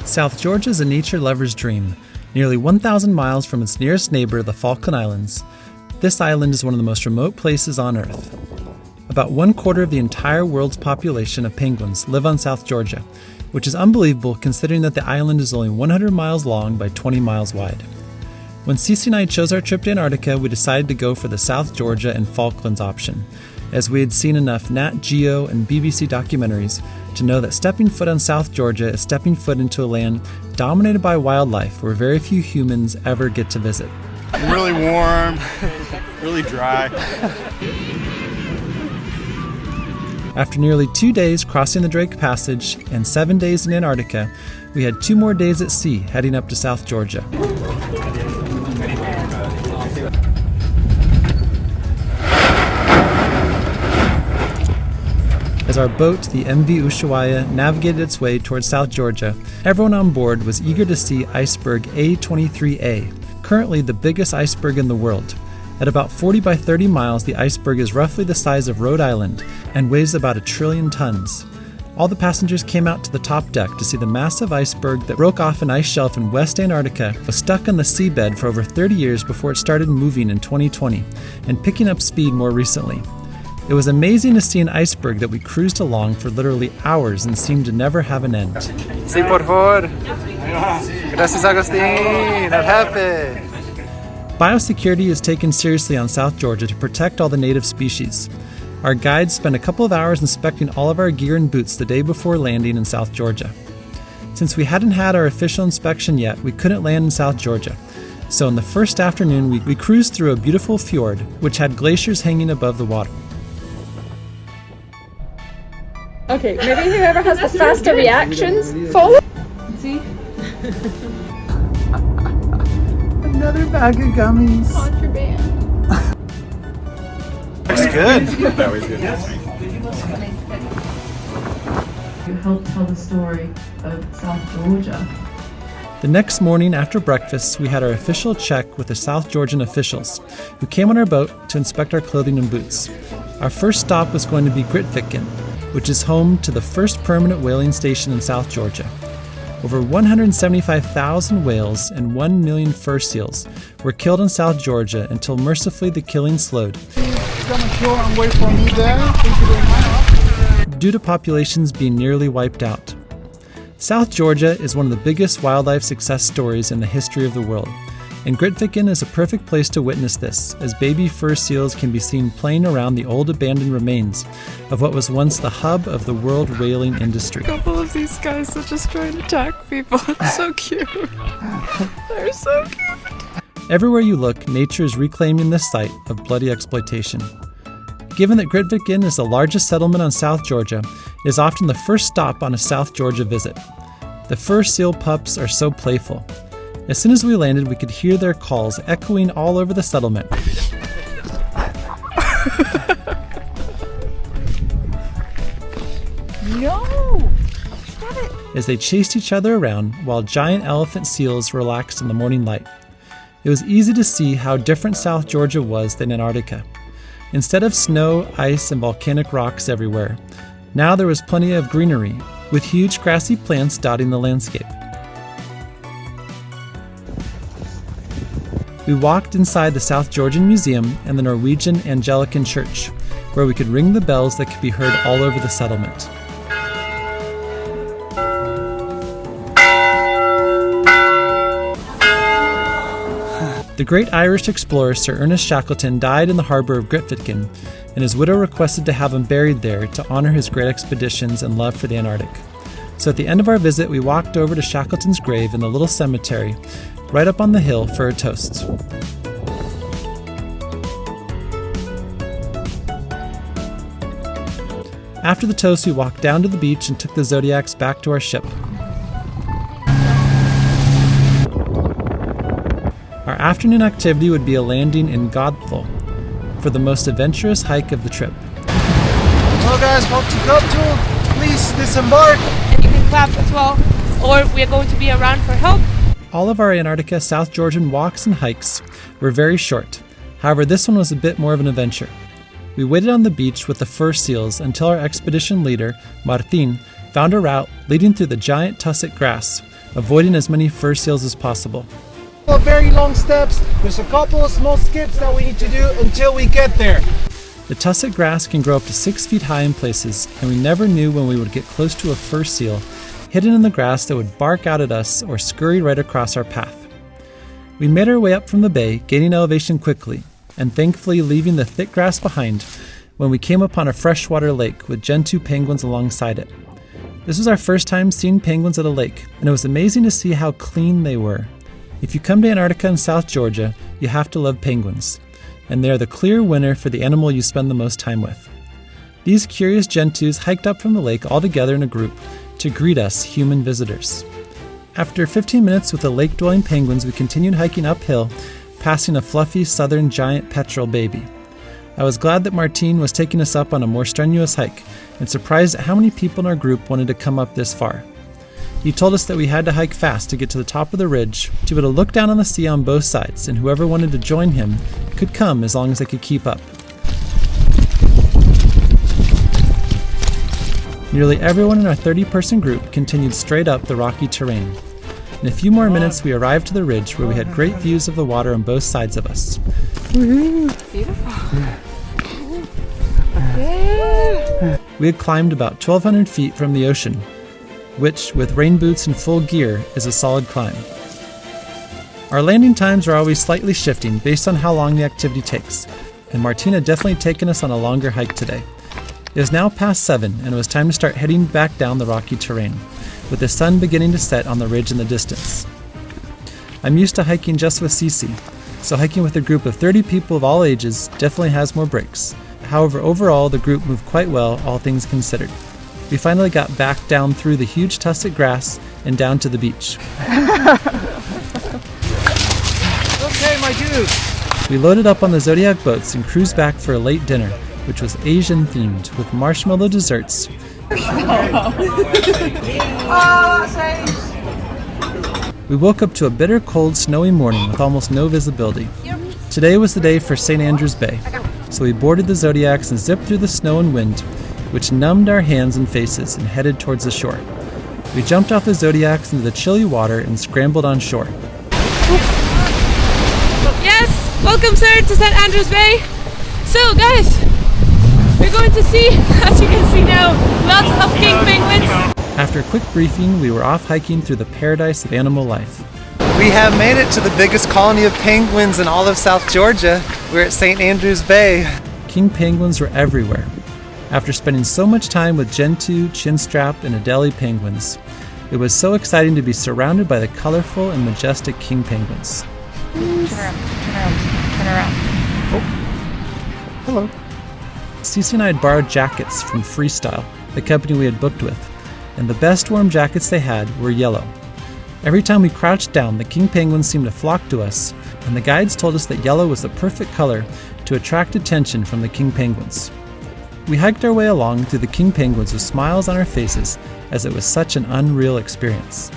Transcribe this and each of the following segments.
South Georgia is a nature lover's dream. Nearly 1,000 miles from its nearest neighbor, the Falkland Islands, this island is one of the most remote places on Earth. About 1/4 of the entire world's population of penguins live on South Georgia, which is unbelievable considering that the island is only 100 miles long by 20 miles wide. When Cece and I chose our trip to Antarctica, we decided to go for the South Georgia and Falklands option, as we had seen enough Nat Geo and BBC documentaries to know that stepping foot on South Georgia is stepping foot into a land dominated by wildlife where very few humans ever get to visit. Really warm, really dry. After nearly 2 days crossing the Drake Passage and 7 days in Antarctica, we had 2 more days at sea heading up to South Georgia. As our boat, the MV Ushuaia, navigated its way towards South Georgia, everyone on board was eager to see iceberg A23A, currently the biggest iceberg in the world. At about 40 by 30 miles, the iceberg is roughly the size of Rhode Island and weighs about 1 trillion tons. All the passengers came out to the top deck to see the massive iceberg that broke off an ice shelf in West Antarctica, was stuck on the seabed for over 30 years before it started moving in 2020 and picking up speed more recently. It was amazing to see an iceberg that we cruised along for literally hours and seemed to never have an end. Sí, por favor. Gracias, Agustín. That happened. Biosecurity is taken seriously on South Georgia to protect all the native species. Our guides spent a couple of hours inspecting all of our gear and boots the day before landing in South Georgia. Since we hadn't had our official inspection yet, we couldn't land in South Georgia. So in the first afternoon, we cruised through a beautiful fjord, which had glaciers hanging above the water. Okay, maybe whoever has the faster reactions, follow. See? Another bag of gummies. Contraband. Looks good. That was good. You helped tell the story of South Georgia. The next morning after breakfast, we had our official check with the South Georgian officials, who came on our boat to inspect our clothing and boots. Our first stop was going to be Grytviken, which is home to the first permanent whaling station in South Georgia. Over 175,000 whales and 1 million fur seals were killed in South Georgia until mercifully the killing slowed, due to populations being nearly wiped out. South Georgia is one of the biggest wildlife success stories in the history of the world, and Grytviken is a perfect place to witness this, as baby fur seals can be seen playing around the old abandoned remains of what was once the hub of the world whaling industry. A couple of these guys are just trying to attack people. It's so cute. They're so cute. Everywhere you look, nature is reclaiming this site of bloody exploitation. Given that Grytviken is the largest settlement on South Georgia, it is often the first stop on a South Georgia visit. The fur seal pups are so playful. As soon as we landed, we could hear their calls echoing all over the settlement. No! As they chased each other around while giant elephant seals relaxed in the morning light. It was easy to see how different South Georgia was than Antarctica. Instead of snow, ice, and volcanic rocks everywhere, now there was plenty of greenery, with huge grassy plants dotting the landscape. We walked inside the South Georgian Museum and the Norwegian Anglican Church, where we could ring the bells that could be heard all over the settlement. The great Irish explorer Sir Ernest Shackleton died in the harbor of Grytviken, and his widow requested to have him buried there to honor his great expeditions and love for the Antarctic. So at the end of our visit, we walked over to Shackleton's grave in the little cemetery right up on the hill for a toast. After the toast, we walked down to the beach and took the Zodiacs back to our ship. Our afternoon activity would be a landing in Godthul for the most adventurous hike of the trip. Hello guys, welcome to Godthul. Please disembark. And you can clap as well, or we're going to be around for help. All of our Antarctica South Georgian walks and hikes were very short. However, this one was a bit more of an adventure. We waited on the beach with the fur seals until our expedition leader, Martin, found a route leading through the giant tussock grass, avoiding as many fur seals as possible. Very long steps. There's a couple of small skips that we need to do until we get there. The tussock grass can grow up to 6 feet high in places, and we never knew when we would get close to a fur seal hidden in the grass that would bark out at us or scurry right across our path. We made our way up from the bay, gaining elevation quickly, and thankfully leaving the thick grass behind when we came upon a freshwater lake with gentoo penguins alongside it. This was our first time seeing penguins at a lake, and it was amazing to see how clean they were. If you come to Antarctica and South Georgia, you have to love penguins, and they are the clear winner for the animal you spend the most time with. These curious gentoos hiked up from the lake all together in a group to greet us human visitors. After 15 minutes with the lake-dwelling penguins, we continued hiking uphill, passing a fluffy southern giant petrel baby. I was glad that Martine was taking us up on a more strenuous hike, and surprised at how many people in our group wanted to come up this far. He told us that we had to hike fast to get to the top of the ridge, to be able to look down on the sea on both sides, and whoever wanted to join him could come as long as they could keep up. Nearly everyone in our 30-person group continued straight up the rocky terrain. In a few more minutes, we arrived to the ridge where we had great views of the water on both sides of us. Beautiful. We had climbed about 1,200 feet from the ocean, which, with rain boots and full gear, is a solid climb. Our landing times are always slightly shifting based on how long the activity takes, and Martine had definitely taken us on a longer hike today. It was now past 7, and it was time to start heading back down the rocky terrain, with the sun beginning to set on the ridge in the distance. I'm used to hiking just with Cece, so hiking with a group of 30 people of all ages definitely has more breaks. However, overall, the group moved quite well, all things considered. We finally got back down through the huge tussock grass and down to the beach. Okay, my dude. We loaded up on the Zodiac boats and cruised back for a late dinner, which was Asian-themed with marshmallow desserts. We woke up to a bitter cold, snowy morning with almost no visibility. Today was the day for St. Andrews Bay, so we boarded the Zodiacs and zipped through the snow and wind, which numbed our hands and faces, and headed towards the shore. We jumped off the Zodiacs into the chilly water and scrambled on shore. Yes, welcome sir to St. Andrews Bay. So guys, we're going to see, as you can see now, lots of king penguins. After a quick briefing, we were off hiking through the paradise of animal life. We have made it to the biggest colony of penguins in all of South Georgia. We're at St. Andrews Bay. King penguins were everywhere. After spending so much time with gentoo, chinstrap, and Adelie penguins, it was so exciting to be surrounded by the colorful and majestic king penguins. Turn around. Hello. Cece and I had borrowed jackets from Freestyle, the company we had booked with, and the best warm jackets they had were yellow. Every time we crouched down, the king penguins seemed to flock to us, and the guides told us that yellow was the perfect color to attract attention from the king penguins. We hiked our way along through the king penguins with smiles on our faces, as it was such an unreal experience.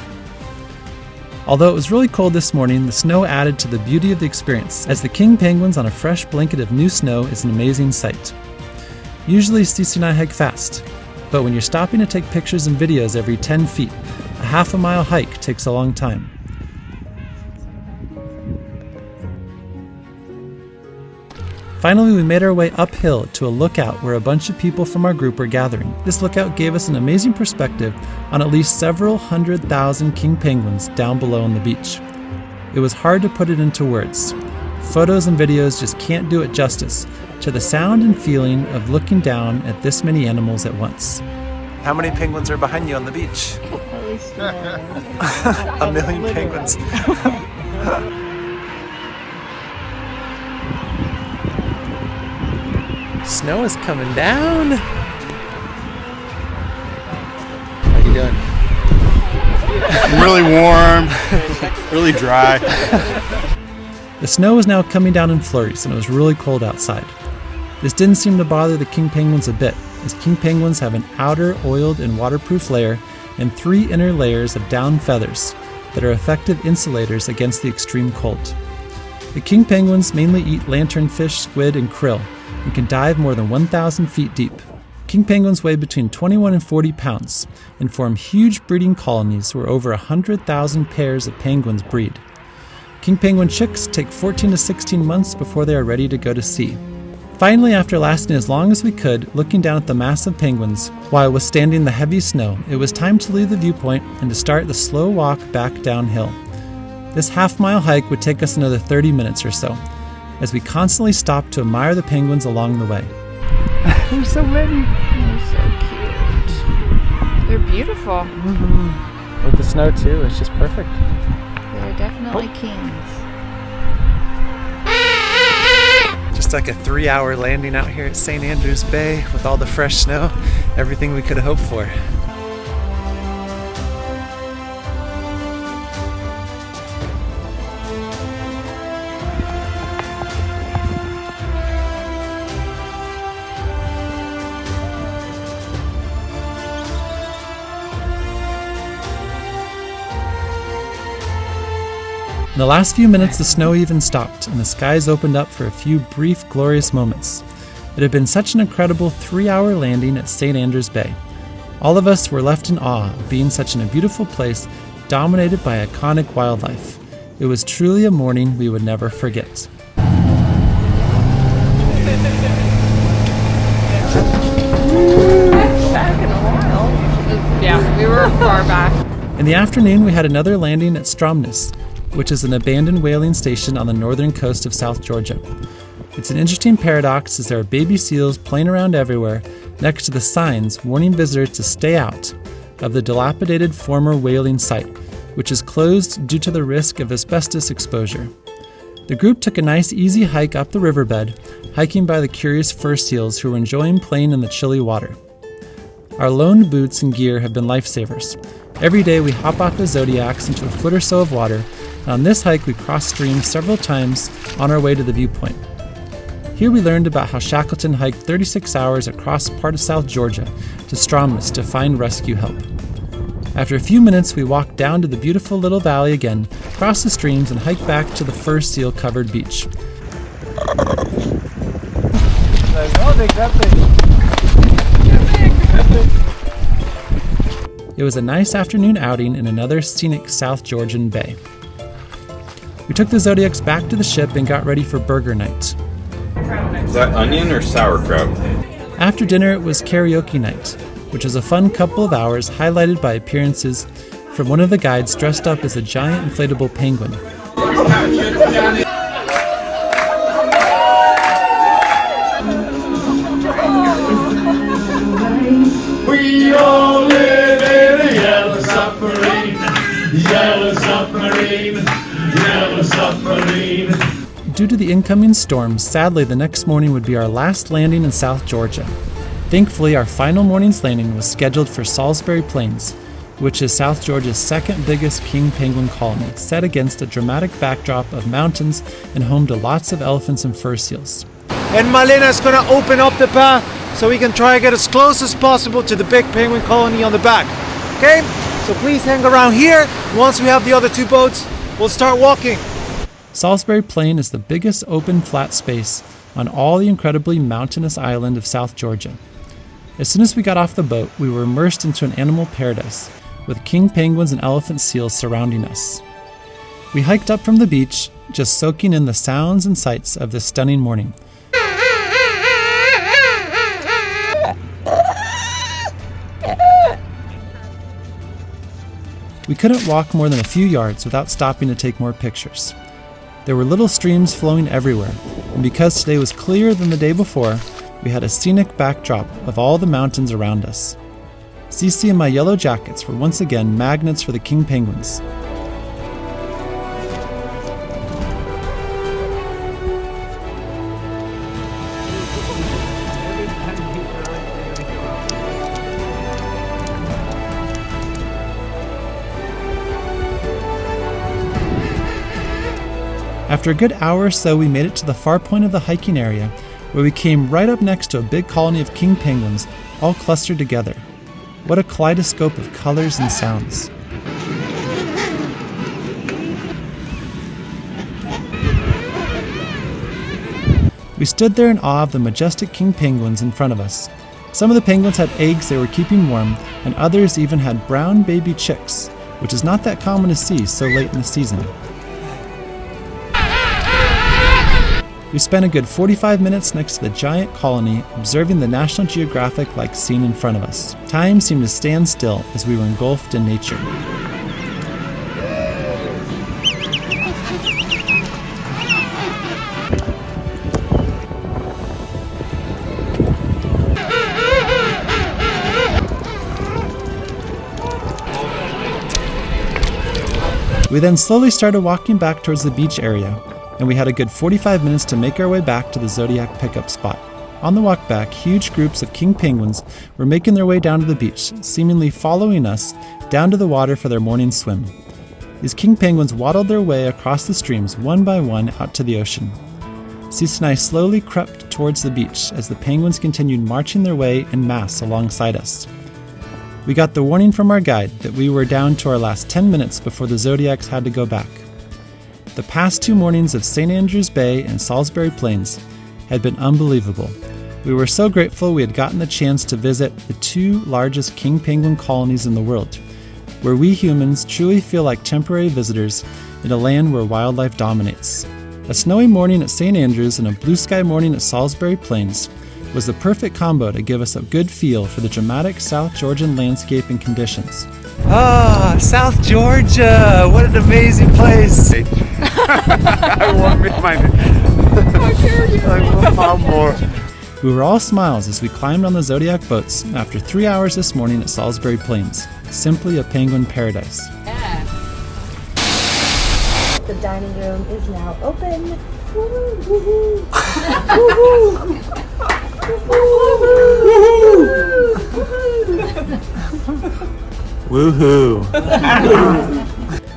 Although it was really cold this morning, the snow added to the beauty of the experience, as the king penguins on a fresh blanket of new snow is an amazing sight. Usually Cece and I hike fast, but when you're stopping to take pictures and videos every 10 feet, a half-a-mile hike takes a long time. Finally, we made our way uphill to a lookout where a bunch of people from our group were gathering. This lookout gave us an amazing perspective on at least several 100,000 king penguins down below on the beach. It was hard to put it into words. Photos and videos just can't do it justice to the sound and feeling of looking down at this many animals at once. How many penguins are behind you on the beach? At least 1 million penguins. Snow is coming down. How you doing? Really warm, really dry. The snow was now coming down in flurries, and it was really cold outside. This didn't seem to bother the king penguins a bit, as king penguins have an outer oiled and waterproof layer and 3 inner layers of down feathers that are effective insulators against the extreme cold. The king penguins mainly eat lanternfish, squid, and krill, and can dive more than 1,000 feet deep. King penguins weigh between 21 and 40 pounds and form huge breeding colonies where over 100,000 pairs of penguins breed. King penguin chicks take 14 to 16 months before they are ready to go to sea. Finally, after lasting as long as we could, looking down at the massive penguins while withstanding the heavy snow, it was time to leave the viewpoint and to start the slow walk back downhill. This half-mile hike would take us another 30 minutes or so, as we constantly stopped to admire the penguins along the way. There's so many. They're so cute. They're beautiful. With the snow too, it's just perfect. They're definitely kings. Just like a 3-hour landing out here at St. Andrews Bay with all the fresh snow. Everything we could have hoped for. In the last few minutes, the snow even stopped, and the skies opened up for a few brief, glorious moments. It had been such an incredible 3-hour landing at St. Andrews Bay. All of us were left in awe of being such in a beautiful place, dominated by iconic wildlife. It was truly a morning we would never forget. Back in a while. Yeah, we were far back. In the afternoon, we had another landing at Stromness, which is an abandoned whaling station on the northern coast of South Georgia. It's an interesting paradox as there are baby seals playing around everywhere next to the signs warning visitors to stay out of the dilapidated former whaling site, which is closed due to the risk of asbestos exposure. The group took a nice easy hike up the riverbed, hiking by the curious fur seals who were enjoying playing in the chilly water. Our loaned boots and gear have been lifesavers. Every day we hop off the Zodiacs into a foot or so of water, and on this hike we crossed streams several times on our way to the viewpoint. Here we learned about how Shackleton hiked 36 hours across part of South Georgia to Stromness to find rescue help. After a few minutes we walked down to the beautiful little valley again, crossed the streams, and hiked back to the fur seal covered beach. It was a nice afternoon outing in another scenic South Georgian bay. We took the Zodiacs back to the ship and got ready for burger night. Is that onion or sauerkraut? After dinner, it was karaoke night, which was a fun couple of hours highlighted by appearances from one of the guides dressed up as a giant inflatable penguin. We all live in a yellow submarine, yellow submarine, yellow submarine. Due to the incoming storms, sadly the next morning would be our last landing in South Georgia. Thankfully, our final morning's landing was scheduled for Salisbury Plains, which is South Georgia's second biggest king penguin colony, set against a dramatic backdrop of mountains and home to lots of elephants and fur seals. And Malena's gonna open up the path so we can try to get as close as possible to the big penguin colony on the back. Okay? So please hang around here. Once we have the other two boats, we'll start walking. Salisbury Plain is the biggest open flat space on all the incredibly mountainous island of South Georgia. As soon as we got off the boat, we were immersed into an animal paradise, with king penguins and elephant seals surrounding us. We hiked up from the beach, just soaking in the sounds and sights of this stunning morning. We couldn't walk more than a few yards without stopping to take more pictures. There were little streams flowing everywhere, and because today was clearer than the day before, we had a scenic backdrop of all the mountains around us. Cece and my yellow jackets were once again magnets for the king penguins. After a good hour or so, we made it to the far point of the hiking area, where we came right up next to a big colony of king penguins, all clustered together. What a kaleidoscope of colors and sounds. We stood there in awe of the majestic king penguins in front of us, Some of the penguins had eggs they were keeping warm, and others even had brown baby chicks, which is not that common to see so late in the season. We spent a good 45 minutes next to the giant colony, observing the National Geographic-like scene in front of us. Time seemed to stand still as we were engulfed in nature. We then slowly started walking back towards the beach area, and we had a good 45 minutes to make our way back to the Zodiac pickup spot. On the walk back, huge groups of king penguins were making their way down to the beach, seemingly following us down to the water for their morning swim. These king penguins waddled their way across the streams one by one out to the ocean. Sis and I slowly crept towards the beach as the penguins continued marching their way en masse alongside us. We got the warning from our guide that we were down to our last 10 minutes before the Zodiacs had to go back. The past 2 mornings of St. Andrews Bay and Salisbury Plains had been unbelievable. We were so grateful we had gotten the chance to visit the 2 largest king penguin colonies in the world, where we humans truly feel like temporary visitors in a land where wildlife dominates. A snowy morning at St. Andrews and a blue sky morning at Salisbury Plains was the perfect combo to give us a good feel for the dramatic South Georgian landscape and conditions. Ah, South Georgia! What an amazing place! I want me more. We were all smiles as we climbed on the Zodiac boats after 3 hours this morning at Salisbury Plains. Simply a penguin paradise. The dining room is now open. Woohoo! Woohoo! Woohoo!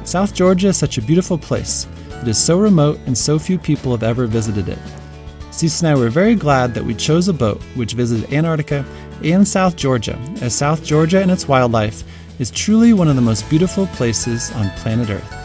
South Georgia is such a beautiful place. It is so remote and so few people have ever visited it. Sis and I were very glad that we chose a boat which visited Antarctica and South Georgia, as South Georgia and its wildlife is truly one of the most beautiful places on planet Earth.